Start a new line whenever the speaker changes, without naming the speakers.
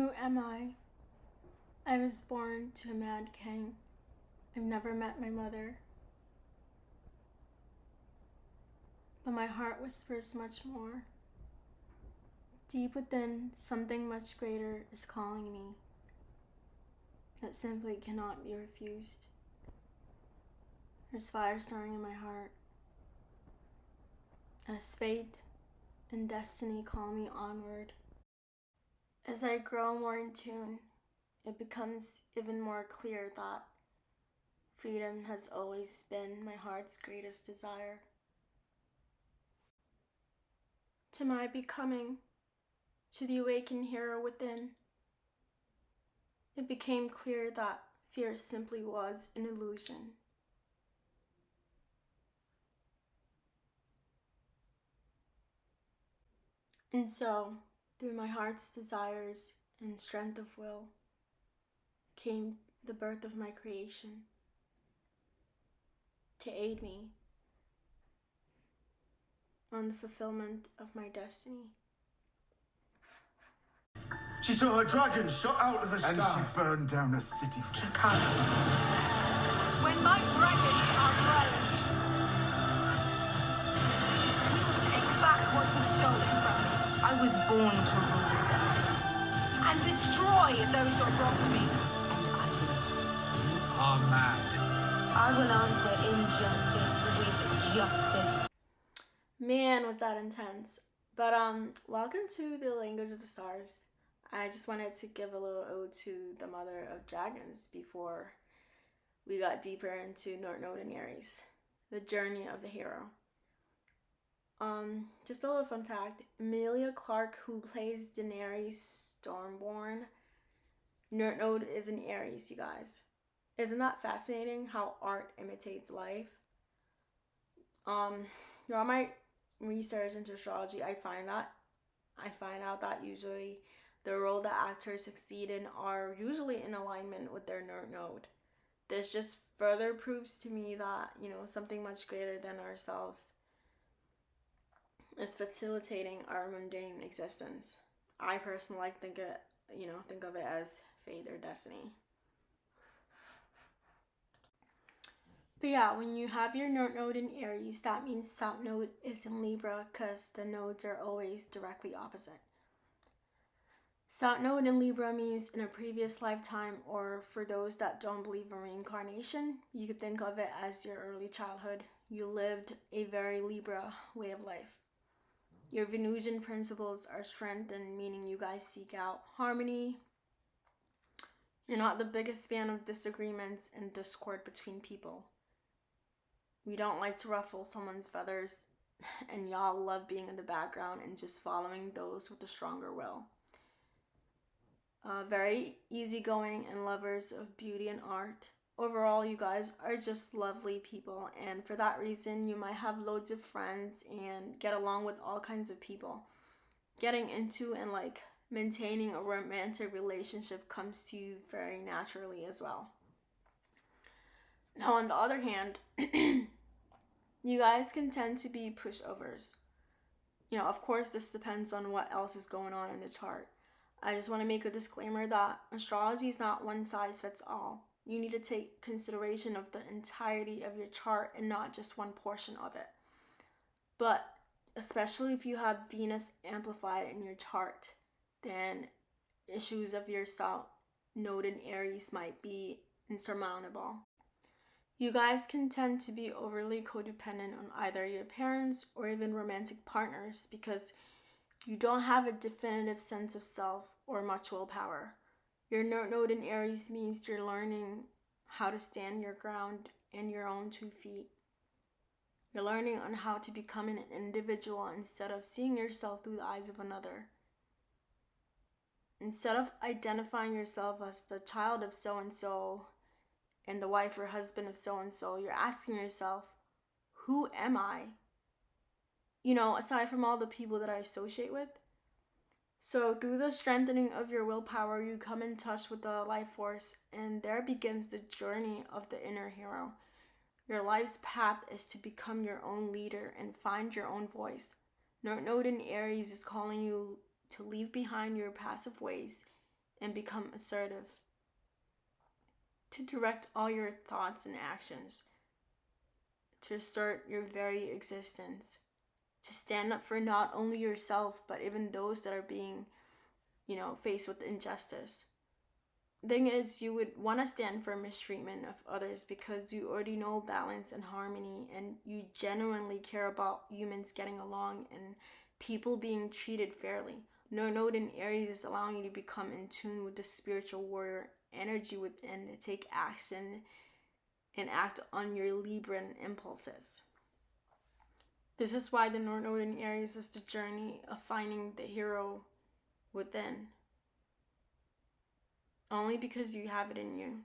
Who am I? I was born to a mad king. I've never met my mother. But my heart whispers much more. Deep within, something much greater is calling me. That simply cannot be refused. There's fire stirring in my heart. As fate and destiny call me onward. As I grow more in tune, it becomes even more clear that freedom has always been my heart's greatest desire. To my becoming, to the awakened hero within, it became clear that fear simply was an illusion. And so, through my heart's desires and strength of will, came the birth of my creation to aid me on the fulfillment of my destiny.
She saw a dragon shot out of the sky.
And she burned down a city full.
When my dragons are grown, we will take back what was stolen from me. I was born to rule self and destroy those who wronged me. And I will.
You are mad.
I will answer injustice with justice.
Man, was that intense. But welcome to the Language of the Stars. I just wanted to give a little ode to the mother of dragons before we got deeper into North Node and Aries, the journey of the hero. Just a little fun fact, Emelia Clarke, who plays Daenerys Stormborn, North Node is in Aries, you guys. Isn't that fascinating how art imitates life? Throughout my research into astrology, I find out that usually the role that actors succeed in are usually in alignment with their North Node. This just further proves to me that, something much greater than ourselves is facilitating our mundane existence. I personally think of it as fate or destiny. But yeah, when you have your North Node in Aries, that means South Node is in Libra because the nodes are always directly opposite. South Node in Libra means in a previous lifetime, or for those that don't believe in reincarnation, you could think of it as your early childhood. You lived a very Libra way of life. Your Venusian principles are strengthened, meaning you guys seek out harmony. You're not the biggest fan of disagreements and discord between people. We don't like to ruffle someone's feathers, and y'all love being in the background and just following those with a stronger will. Very easygoing and lovers of beauty and art. Overall, you guys are just lovely people, and for that reason, you might have loads of friends and get along with all kinds of people. Getting into and maintaining a romantic relationship comes to you very naturally as well. Now, on the other hand, you guys can tend to be pushovers. Of course, this depends on what else is going on in the chart. I just want to make a disclaimer that astrology is not one size fits all. You need to take consideration of the entirety of your chart and not just one portion of it. But especially if you have Venus amplified in your chart, then issues of your South Node in Aries might be insurmountable. You guys can tend to be overly codependent on either your parents or even romantic partners because you don't have a definitive sense of self or much willpower. Your North Node in Aries means you're learning how to stand your ground in your own 2 feet. You're learning on how to become an individual instead of seeing yourself through the eyes of another. Instead of identifying yourself as the child of so-and-so and the wife or husband of so-and-so, you're asking yourself, who am I? Aside from all the people that I associate with. So through the strengthening of your willpower, you come in touch with the life force, and there begins the journey of the inner hero. Your life's path is to become your own leader and find your own voice. North Node in Aries is calling you to leave behind your passive ways and become assertive. To direct all your thoughts and actions. To assert your very existence. To stand up for not only yourself, but even those that are being, faced with injustice. The thing is, you would want to stand for mistreatment of others because you already know balance and harmony, and you genuinely care about humans getting along and people being treated fairly. North Node in Aries is allowing you to become in tune with the spiritual warrior energy within, to take action and act on your Libran impulses. This is why the North Node in Aries is the journey of finding the hero within. Only because you have it in you